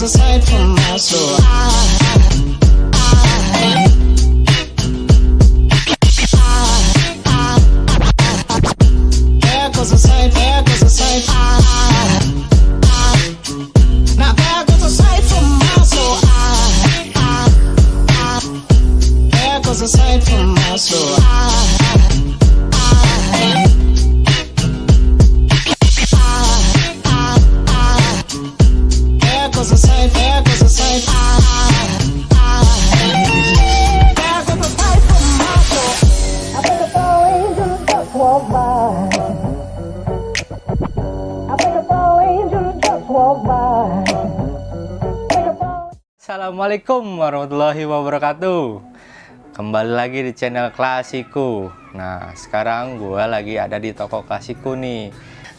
goes a sight from my soul. There goes a sight, there goes a sight. Now there goes a sight from my soul. There goes a sight from my soul. There goes a sight, there goes a sight. There goes a sight from my soul. I think the fall angels just walk by. I think the fall angels just walk by. Assalamualaikum warahmatullahi wabarakatuh. Kembali lagi di channel Klasiku. Nah, sekarang gue lagi ada di toko Klasiku nih.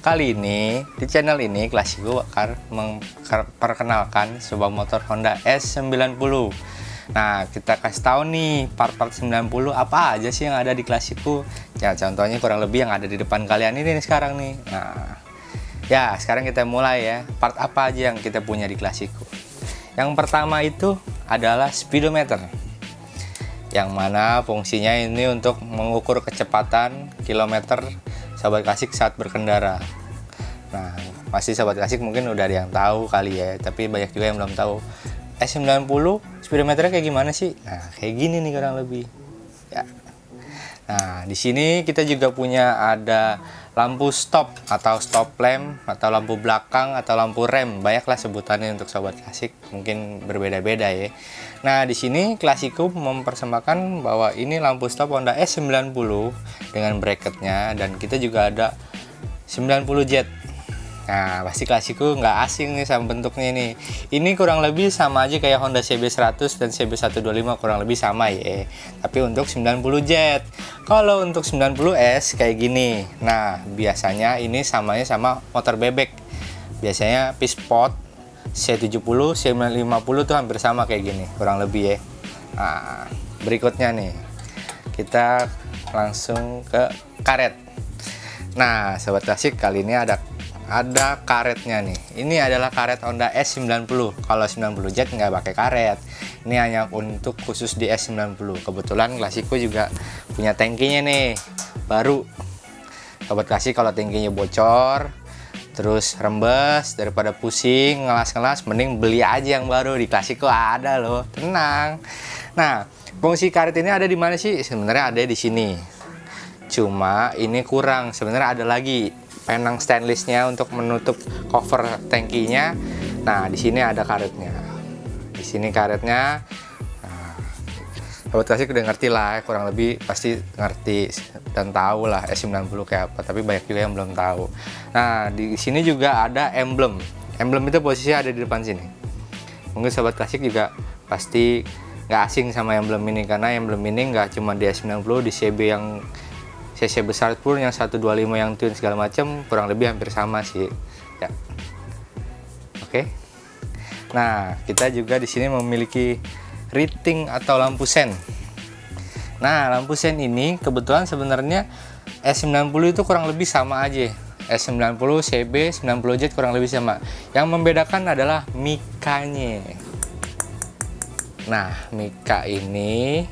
Kali ini di channel ini Klasiku akan memperkenalkan sebuah motor Honda S90. Nah, kita kasih tahu nih part-part 90 apa aja sih yang ada di Klasiku. Ya, contohnya kurang lebih yang ada di depan kalian ini nih sekarang nih. Nah, ya sekarang kita mulai ya. Part apa aja yang kita punya di Klasiku? Yang pertama itu adalah speedometer, yang mana fungsinya ini untuk mengukur kecepatan kilometer sahabat klasik saat berkendara. Nah, masih sahabat klasik mungkin udah ada yang tahu kali ya, tapi banyak juga yang belum tahu. S90 speedometernya kayak gimana sih? Nah, kayak gini nih kurang lebih. Ya. Nah, di sini kita juga punya ada lampu stop atau stop lamp atau lampu belakang atau lampu rem, banyaklah sebutannya untuk sobat klasik, mungkin berbeda-beda ya. Nah, di sini Klasiku mempersembahkan bahwa ini lampu stop Honda S90 dengan bracketnya, dan kita juga ada 90 jet. Nah, pasti Klasiku nggak asing nih sama bentuknya ini. Ini kurang lebih sama aja kayak Honda CB100 dan CB125, kurang lebih sama ya. Tapi untuk 90 jet. Kalau untuk 90S kayak gini. Nah, biasanya ini samanya sama motor bebek. Biasanya P-Sport, C70, C50 tuh hampir sama kayak gini, kurang lebih ya. Nah, berikutnya nih. Kita langsung ke karet. Nah, sobat klasik, kali ini ada karetnya nih. Ini adalah karet Honda S90. Kalau 90 jet nggak pakai karet. Ini hanya untuk khusus di S90. Kebetulan Klasiku juga punya tangkinya nih, baru. Sobat klasik, kalau tangkinya bocor terus rembes, daripada pusing ngelas-ngelas, mending beli aja yang baru. Di Klasiku ada loh, tenang. Nah, fungsi karet ini ada di mana sih? Sebenarnya ada di sini. Cuma ini kurang. Sebenarnya ada lagi penang stainlessnya untuk menutup cover tangkinya. Nah, di sini ada karetnya. Di sini karetnya. Nah, sobat klasik udah ngerti lah, kurang lebih pasti ngerti dan tahu lah S90 kayak apa. Tapi banyak juga yang belum tahu. Nah, di sini juga ada emblem. Emblem itu posisinya ada di depan sini. Mungkin sobat klasik juga pasti nggak asing sama emblem ini, karena emblem ini nggak cuma di S90, di CB yang CC besar pun yang 125 yang twin segala macam kurang lebih hampir sama sih ya. Oke. Nah, kita juga di sini memiliki riting atau lampu sen. Nah, lampu sen ini kebetulan sebenarnya S90 itu kurang lebih sama aja. S90, CB, 90 jet kurang lebih sama. Yang membedakan adalah mikanya. Nah, mika ini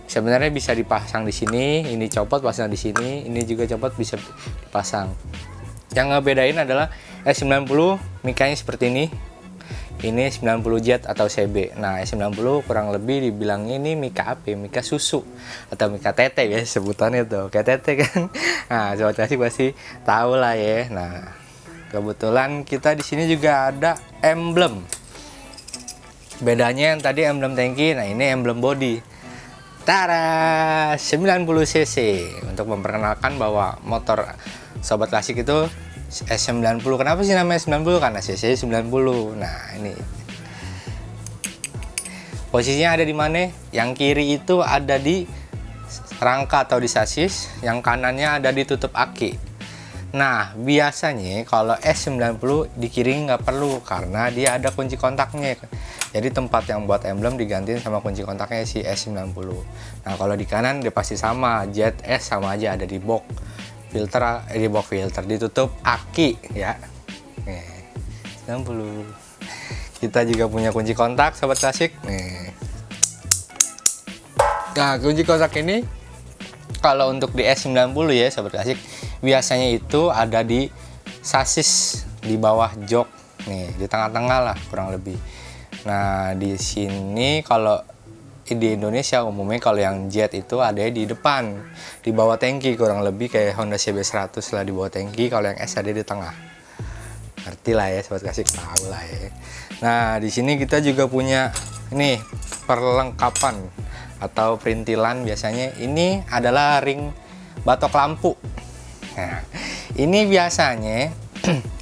sebenarnya bisa dipasang di sini, ini copot pasang di sini, ini juga copot bisa dipasang. Yang ngebedain adalah S90 mikanya seperti ini 90 jet atau CB. Nah, S90 kurang lebih dibilang ini mika apa? Mika susu atau mika tete ya sebutannya tuh, kayak tete kan. Nah, sobat klasik pasti tahu lah ya. Nah, kebetulan kita di sini juga ada emblem. Bedanya yang tadi emblem tangki, nah ini emblem body. Tara, 90 cc, untuk memperkenalkan bahwa motor sobat klasik itu S90. Kenapa sih namanya 90? Karena cc 90. Nah, ini posisinya ada di mana? Yang kiri itu ada di rangka atau di sasis, yang kanannya ada di tutup aki. Nah, biasanya kalau S90 di kiri nggak perlu karena dia ada kunci kontaknya. Jadi tempat yang buat emblem digantiin sama kunci kontaknya si S90. Nah, kalau di kanan dia pasti sama, jet S sama aja ada di box filter, di box filter ditutup aki ya. 90. Kita juga punya kunci kontak sobat klasik. Nih. Nah, kunci kontak ini kalau untuk di S90 ya sobat klasik, biasanya itu ada di sasis di bawah jok. Nih, di tengah-tengah lah kurang lebih. Nah, di sini kalau di Indonesia umumnya kalau yang jet itu ada di depan, di bawah tangki, kurang lebih kayak Honda CB100 lah di bawah tangki. Kalau yang S ada di tengah. Ngerti lah ya sobat klasik, tahu lah ya. Nah, di sini kita juga punya ini perlengkapan atau perintilan. Biasanya ini adalah ring batok lampu. Nah, ini biasanya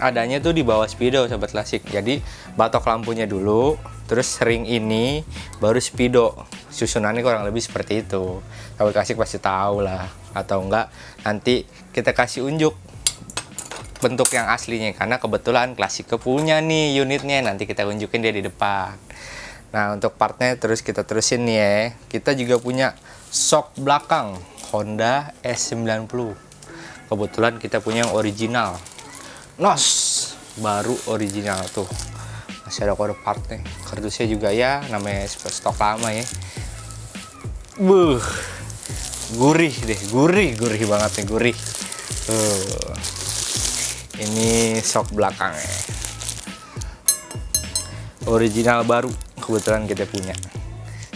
adanya tuh di bawah speedo sobat klasik. Jadi batok lampunya dulu, terus ring ini baru speedo. Susunannya kurang lebih seperti itu. Sobat klasik pasti tahu lah, atau enggak nanti kita kasih unjuk bentuk yang aslinya, karena kebetulan klasik punya nih unitnya, nanti kita unjukin dia di depan. Nah, untuk partnya terus kita terusin nih ya. Kita juga punya shock belakang Honda S90. Kebetulan kita punya yang original. Nos, baru original tuh. Masih ada kode partnya. Kardusnya juga ya, namanya stok lama ya. Gurih deh, gurih banget nih, gurih. Ini shock belakangnya. Original baru, kebetulan kita punya.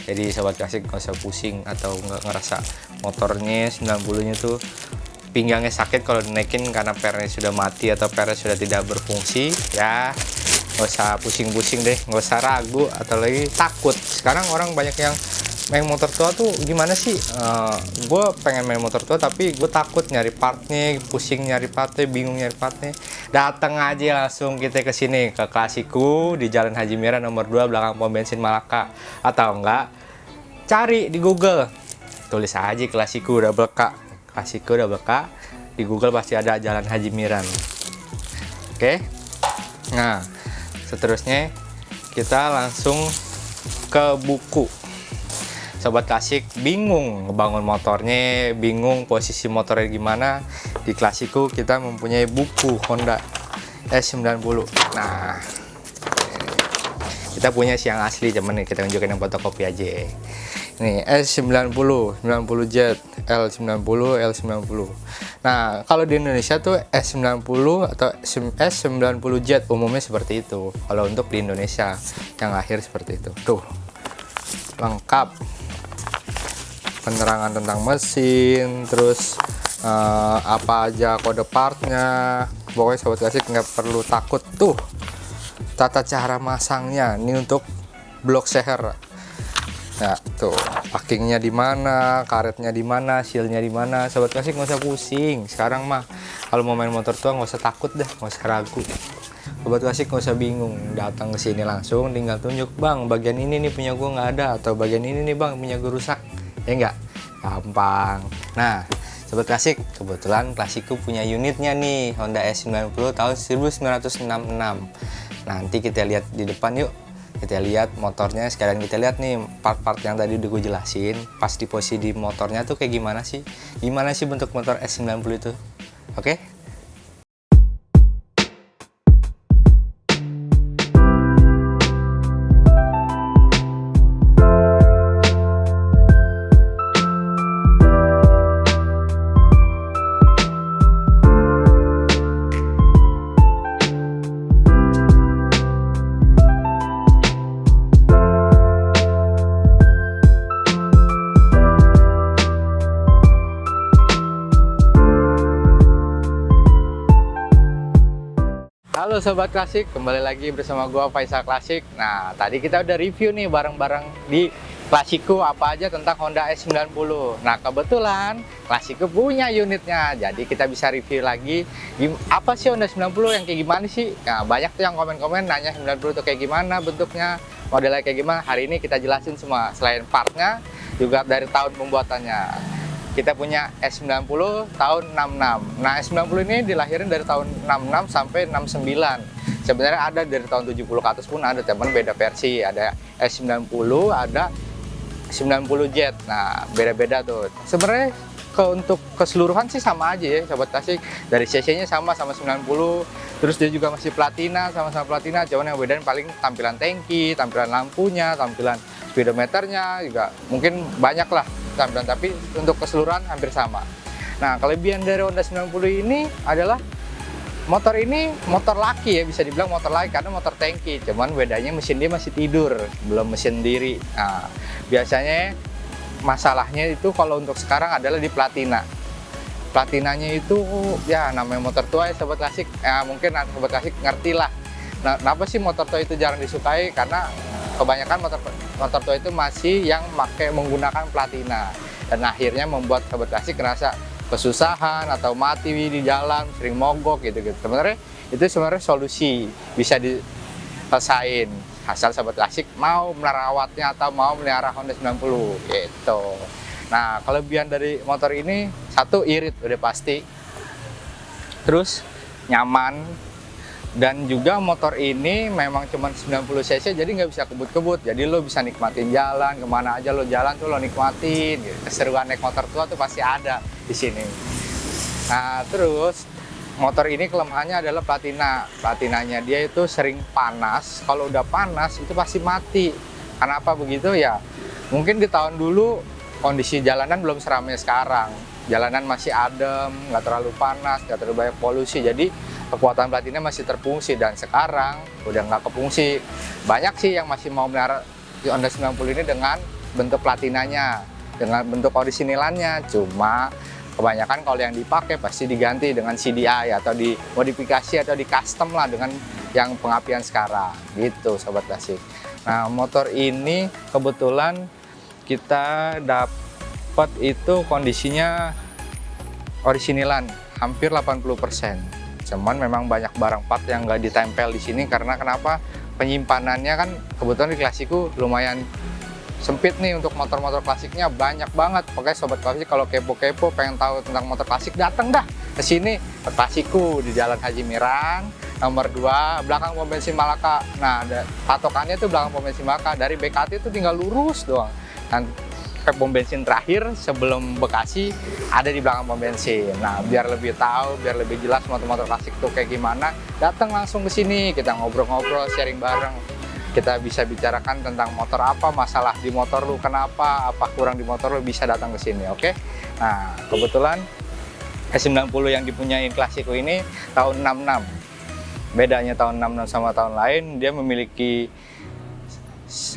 Jadi sobat klasik nggak usah pusing atau nggak ngerasa motornya 90-nya tuh pinggangnya sakit kalau dinaikin karena pernya sudah mati atau pernya sudah tidak berfungsi. Ya nggak usah pusing-pusing deh, nggak usah ragu atau lagi takut. Sekarang orang banyak yang main motor tua tuh gimana sih? Gue pengen main motor tua tapi gue takut nyari partnya, pusing nyari partnya, bingung nyari partnya. Datang aja langsung kita ke sini ke Klasiku di Jalan Haji Mira nomor 2 belakang pom bensin Malaka, atau enggak cari di Google, tulis aja Klasiku double K, Klasiku double K di Google pasti ada Jalan Haji Miran. Oke. Nah, seterusnya kita langsung ke buku. Sobat klasik bingung ngebangun motornya, bingung posisi motornya gimana, di Klasiku kita mempunyai buku Honda S90. Nah, kita punya yang asli, cuman nih kita tunjukin yang fotokopi aja. Nih S90, 90 Jet, L90, L90. Nah, kalau di Indonesia tuh S90 atau S90 Jet umumnya seperti itu. Kalau untuk di Indonesia yang akhir seperti itu. Tuh, lengkap. Penerangan tentang mesin, terus apa aja kode partnya. Pokoknya sobat klasik nggak perlu takut. Tuh tata cara masangnya, ini untuk blok seher. Nah, tuh packingnya di mana, karetnya di mana, sealnya di mana. Sobat klasik nggak usah pusing. Sekarang mah kalau mau main motor tua nggak usah takut deh, nggak usah ragu. Sobat klasik nggak usah bingung, datang ke sini langsung tinggal tunjuk, bang bagian ini nih punya gue nggak ada, atau bagian ini nih bang punya gue rusak. Ya enggak, gampang. Nah, sobat klasik, kebetulan Klasiku punya unitnya nih, Honda S90 tahun 1966. Nanti kita lihat di depan yuk. Kita lihat motornya, sekalian kita lihat nih part-part yang tadi udah gue jelasin. Pas di posisi di motornya tuh kayak gimana sih? Gimana sih bentuk motor S90 itu? Oke? Halo Sobat Klasik, kembali lagi bersama gua Faisal Klasik. Nah, tadi kita udah review nih barang-barang di Klasiku apa aja tentang Honda S90. Nah, kebetulan Klasiku punya unitnya, jadi kita bisa review lagi apa sih Honda 90 yang kayak gimana sih. Nah, banyak tuh yang komen-komen nanya 90 tuh kayak gimana bentuknya, modelnya kayak gimana. Hari ini kita jelasin semua, selain partnya juga dari tahun pembuatannya. Kita punya S90 tahun 66. Nah, S90 ini dilahirin dari tahun 66 sampai 69. Sebenarnya ada dari tahun 70 ke atas pun ada, teman beda versi. Ada S90, ada 90 Jet. Nah, beda-beda tuh. Sebenarnya untuk keseluruhan sih sama aja ya Sobat Klasik. Dari cc-nya sama 90. Terus dia juga masih platina, sama-sama platina. Cuman yang bedain paling tampilan tangki, tampilan lampunya, tampilan speedometernya juga mungkin banyak lah tampilan, tapi untuk keseluruhan hampir sama. Nah, kelebihan dari Honda 90 ini adalah motor ini motor laki ya, bisa dibilang motor laki karena motor tangki. Cuman bedanya mesin dia masih tidur, belum mesin diri. Nah, biasanya masalahnya itu kalau untuk sekarang adalah di platina. Platinanya itu ya namanya motor tua ya Sobat Klasik. Mungkin Sobat Klasik ngerti lah. Nah, kenapa sih motor tua itu jarang disukai? Karena kebanyakan motor tua itu masih yang menggunakan platina. Dan akhirnya membuat Sobat Klasik ngerasa kesusahan atau mati di jalan, sering mogok gitu-gitu. Sebenarnya itu solusi bisa diselesain asal Sobat Klasik mau merawatnya atau mau melihara Honda 90 gitu. Nah, kelebihan dari motor ini satu, irit udah pasti, terus nyaman, dan juga motor ini memang cuma 90 cc jadi nggak bisa kebut-kebut, jadi lo bisa nikmatin jalan, kemana aja lo jalan tuh lo nikmatin gitu. Keseruan naik motor tua tuh pasti ada di sini. Nah, terus motor ini kelemahannya adalah platinanya dia itu sering panas. Kalau udah panas itu pasti mati. Kenapa begitu ya? Mungkin di tahun dulu kondisi jalanan belum seramai sekarang, jalanan masih adem, nggak terlalu panas, nggak terlalu banyak polusi, jadi kekuatan platina masih terfungsi. Dan sekarang udah nggak kefungsi. Banyak sih yang masih mau melihara Honda 90 ini dengan bentuk platinanya, dengan bentuk orisinilannya. Cuma kebanyakan kalau yang dipakai pasti diganti dengan CDI atau dimodifikasi atau di custom lah dengan yang pengapian sekarang gitu Sobat Klasik. Nah, motor ini kebetulan kita dapat itu kondisinya orisinilan hampir 80%. Cuman memang banyak barang part yang nggak ditempel di sini karena kenapa? Penyimpanannya kan kebetulan di Klasiku lumayan sempit nih, untuk motor-motor klasiknya banyak banget. Pokoknya Sobat Klasik kalau kepo-kepo pengen tahu tentang motor klasik, datang dah ke sini ke Klasiku di Jalan Haji Miran nomor 2 belakang pom bensin Malaka. Nah, patokannya tuh belakang pom bensin Malaka, dari BKT itu tinggal lurus doang. Dan pom bensin terakhir sebelum Bekasi ada di belakang pom bensin. Nah, biar lebih tahu, biar lebih jelas motor-motor klasik tuh kayak gimana, datang langsung ke sini, kita ngobrol-ngobrol, sharing bareng. Kita bisa bicarakan tentang motor apa, masalah di motor lu kenapa, apa kurang di motor lu, bisa datang ke sini, oke? Nah, kebetulan S90 yang dipunyain Klasiku ini tahun 66. Bedanya tahun 66 sama tahun lain, dia memiliki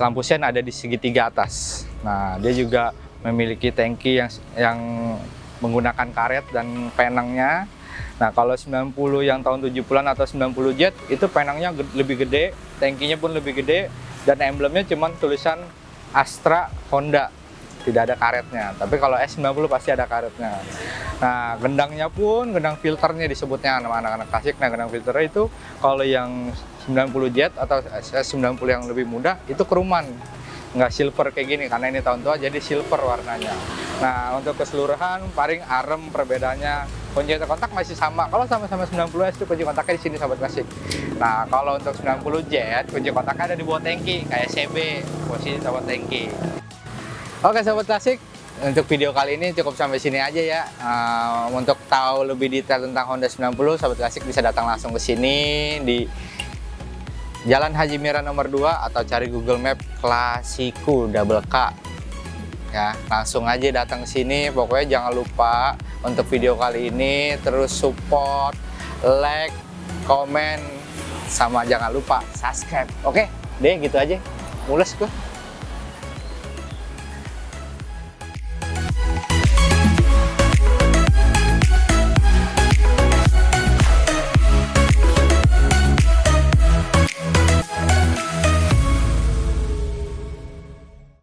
lampu sen ada di segitiga atas. Nah, dia juga memiliki tangki yang menggunakan karet dan penangnya. Nah, kalau 90 yang tahun 70-an atau 90 jet itu penangnya lebih gede, tangkinya pun lebih gede, dan emblemnya cuma tulisan Astra Honda, tidak ada karetnya. Tapi kalau S90 pasti ada karetnya. Nah, gendangnya pun, gendang filternya disebutnya nama anak-anak klasik. Nah, gendang filternya itu kalau yang 90 jet atau S90 yang lebih muda itu keruman, nggak silver kayak gini karena ini tahun tua, jadi silver warnanya. Nah, untuk keseluruhan paling arem perbedaannya. Kunci kontak masih sama. Kalau sama-sama 90S itu kunci kontaknya di sini Sobat Klasik. Nah, kalau untuk 90 jet kunci kontaknya ada di bawah tangki kayak CB, posisi Sobat tangki. Oke Sobat Klasik, untuk video kali ini cukup sampai sini aja ya. Untuk tahu lebih detail tentang Honda 90, Sobat Klasik bisa datang langsung ke sini di Jalan Haji Miran nomor 2 atau cari Google Map Klasiku double K. Ya, langsung aja datang ke sini. Pokoknya jangan lupa untuk video kali ini terus support, like, komen, sama jangan lupa subscribe. Oke, deh gitu aja. Mules gua.